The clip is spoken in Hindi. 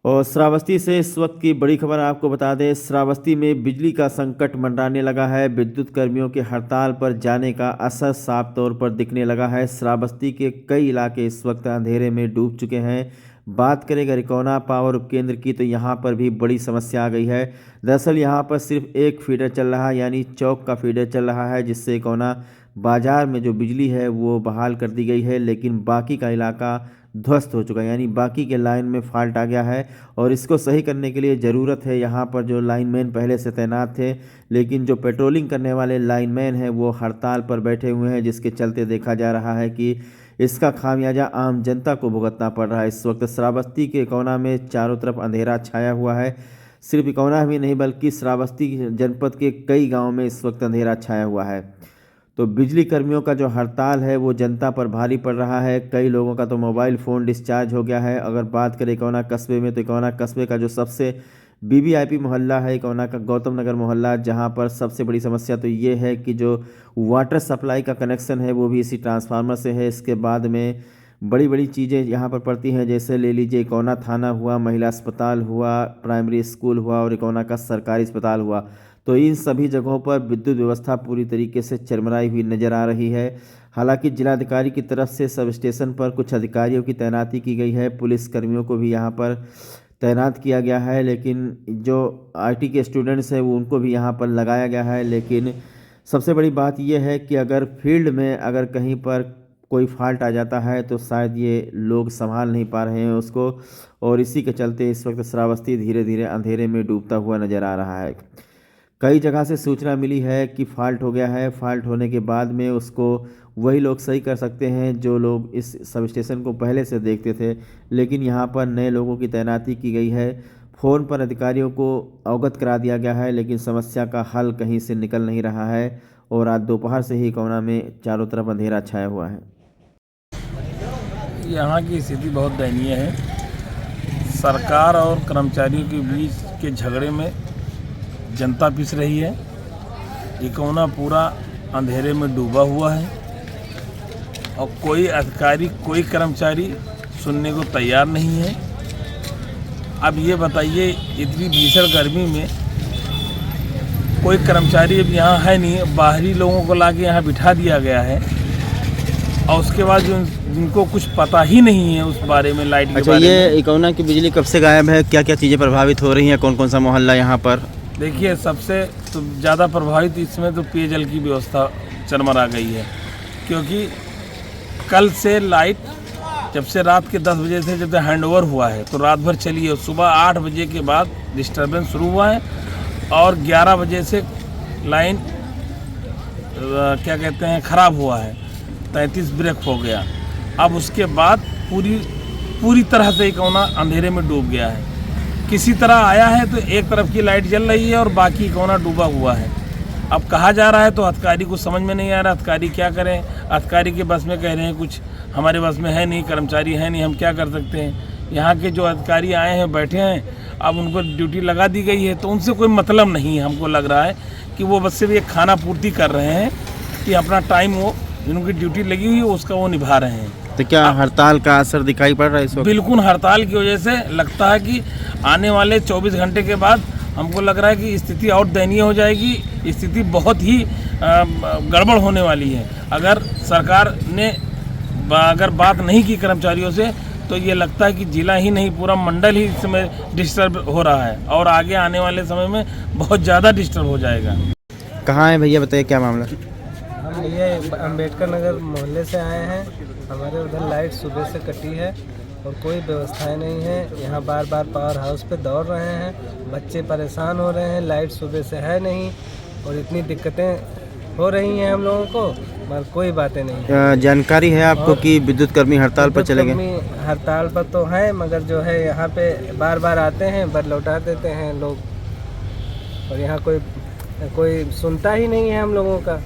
और श्रावस्ती से इस वक्त की बड़ी खबर आपको बता दें, श्रावस्ती में बिजली का संकट मंडराने लगा है। विद्युत कर्मियों के हड़ताल पर जाने का असर साफ तौर पर दिखने लगा है। श्रावस्ती के कई इलाके इस वक्त अंधेरे में डूब चुके हैं। बात करें रिकौना पावर उपकेंद्र की तो यहाँ पर भी बड़ी समस्या आ गई है। दरअसल यहाँ पर सिर्फ एक फीडर चल रहा है, यानी चौक का फीडर चल रहा है, जिससे रिकौना बाज़ार में जो बिजली है वो बहाल कर दी गई है, लेकिन बाकी का इलाका ध्वस्त हो चुका है, यानी बाकी के लाइन में फॉल्ट आ गया है। और इसको सही करने के लिए ज़रूरत है, यहाँ पर जो लाइनमैन पहले से तैनात थे, लेकिन जो पेट्रोलिंग करने वाले लाइनमैन हैं वो हड़ताल पर बैठे हुए हैं, जिसके चलते देखा जा रहा है कि इसका खामियाजा आम जनता को भुगतना पड़ रहा है। इस वक्त श्रावस्ती के इकौना में चारों तरफ अंधेरा छाया हुआ है। सिर्फ इकौना ही नहीं बल्कि श्रावस्ती जनपद के कई गाँव में इस वक्त अंधेरा छाया हुआ है। तो बिजली कर्मियों का जो हड़ताल है वो जनता पर भारी पड़ रहा है। कई लोगों का तो मोबाइल फ़ोन डिस्चार्ज हो गया है। अगर बात करें इकौना कस्बे में तो इकौना कस्बे का जो सबसे वीवीआईपी मोहल्ला है इकौना का गौतम नगर मोहल्ला, जहां पर सबसे बड़ी समस्या तो ये है कि जो वाटर सप्लाई का कनेक्शन है वो भी इसी ट्रांसफार्मर से है। इसके बाद में बड़ी बड़ी चीज़ें यहाँ पर पड़ती हैं, जैसे ले लीजिए इकौना थाना हुआ, महिला अस्पताल हुआ, प्राइमरी स्कूल हुआ और इकौना का सरकारी अस्पताल हुआ। तो इन सभी जगहों पर विद्युत व्यवस्था पूरी तरीके से चरमराई हुई नज़र आ रही है। हालांकि जिलाधिकारी की तरफ से सब स्टेशन पर कुछ अधिकारियों की तैनाती की गई है, पुलिस कर्मियों को भी यहाँ पर तैनात किया गया है, लेकिन जो आईटी के स्टूडेंट्स हैं वो उनको भी यहाँ पर लगाया गया है। लेकिन सबसे बड़ी बात यह है कि अगर फील्ड में अगर कहीं पर कोई फॉल्ट आ जाता है तो शायद ये लोग संभाल नहीं पा रहे हैं उसको, और इसी के चलते इस वक्त श्रावस्ती धीरे धीरे अंधेरे में डूबता हुआ नज़र आ रहा है। कई जगह से सूचना मिली है कि फ़ॉल्ट हो गया है। फ़ॉल्ट होने के बाद में उसको वही लोग सही कर सकते हैं जो लोग इस सब स्टेशन को पहले से देखते थे, लेकिन यहाँ पर नए लोगों की तैनाती की गई है। फ़ोन पर अधिकारियों को अवगत करा दिया गया है, लेकिन समस्या का हल कहीं से निकल नहीं रहा है। और आज दोपहर से ही कोना में चारों तरफ अंधेरा छाया हुआ है। यहाँ की स्थिति बहुत दयनीय है। सरकार और कर्मचारियों के बीच के झगड़े में जनता पिस रही है। इकौना पूरा अंधेरे में डूबा हुआ है और कोई अधिकारी कोई कर्मचारी सुनने को तैयार नहीं है। अब ये बताइए, इतनी भीषण गर्मी में कोई कर्मचारी अब यहाँ है नहीं, बाहरी लोगों को लाके यहाँ बिठा दिया गया है और उसके बाद जिनको कुछ पता ही नहीं है उस बारे में, लाइट के बारे में। ये इकौना की बिजली कब से गायब है, क्या क्या चीज़ें प्रभावित हो रही हैं, कौन कौन सा मोहल्ला यहाँ पर? देखिए, सबसे तो ज़्यादा प्रभावित इसमें तो पेयजल की व्यवस्था चरमरा गई है, क्योंकि कल से लाइट जब से रात के 10 बजे से जब हैंडओवर हुआ है तो रात भर चली है। सुबह 8 बजे के बाद डिस्टर्बेंस शुरू हुआ है और 11 बजे से लाइन क्या कहते हैं ख़राब हुआ है, 33 ब्रेक हो गया। अब उसके बाद पूरी तरह से इकौना अंधेरे में डूब गया है। किसी तरह आया है तो एक तरफ की लाइट जल रही है और बाकी इकौना डूबा हुआ है। अब कहा जा रहा है तो अधिकारी को समझ में नहीं आ रहा, अधिकारी क्या करें। अधिकारी के बस में कह रहे हैं, कुछ हमारे बस में है नहीं, कर्मचारी है नहीं, हम क्या कर सकते हैं। यहाँ के जो अधिकारी आए हैं बैठे हैं, अब उनको ड्यूटी लगा दी गई है तो उनसे कोई मतलब नहीं है। हमको लग रहा है कि वो बस सिर्फ एक खाना पूर्ति कर रहे हैं कि अपना टाइम वो जिनकी ड्यूटी लगी हुई है उसका वो निभा रहे हैं। तो क्या हड़ताल का असर दिखाई पड़ रहा है इस वक्त? बिल्कुल, हड़ताल की वजह से लगता है कि आने वाले 24 घंटे के बाद हमको लग रहा है कि स्थिति और दयनीय हो जाएगी। स्थिति बहुत ही गड़बड़ होने वाली है। अगर सरकार ने अगर बात नहीं की कर्मचारियों से तो ये लगता है कि जिला ही नहीं पूरा मंडल ही इस समय डिस्टर्ब हो रहा है और आगे आने वाले समय में बहुत ज़्यादा डिस्टर्ब हो जाएगा। कहाँ है भैया, बताइए क्या मामला? हम ये अम्बेडकर नगर मोहल्ले से आए हैं। हमारे उधर लाइट सुबह से कटी है और कोई व्यवस्थाएं नहीं है। यहाँ बार बार पावर हाउस पे दौड़ रहे हैं, बच्चे परेशान हो रहे हैं, लाइट सुबह से है नहीं और इतनी दिक्कतें हो रही हैं हम लोगों को, मगर कोई बातें नहीं। जानकारी है आपको कि विद्युत कर्मी हड़ताल पर चले गए? हड़ताल पर तो हैं, मगर जो है यहाँ पे बार बार आते हैं, बर लौटा देते हैं लोग और यहाँ कोई सुनता ही नहीं है हम लोगों का।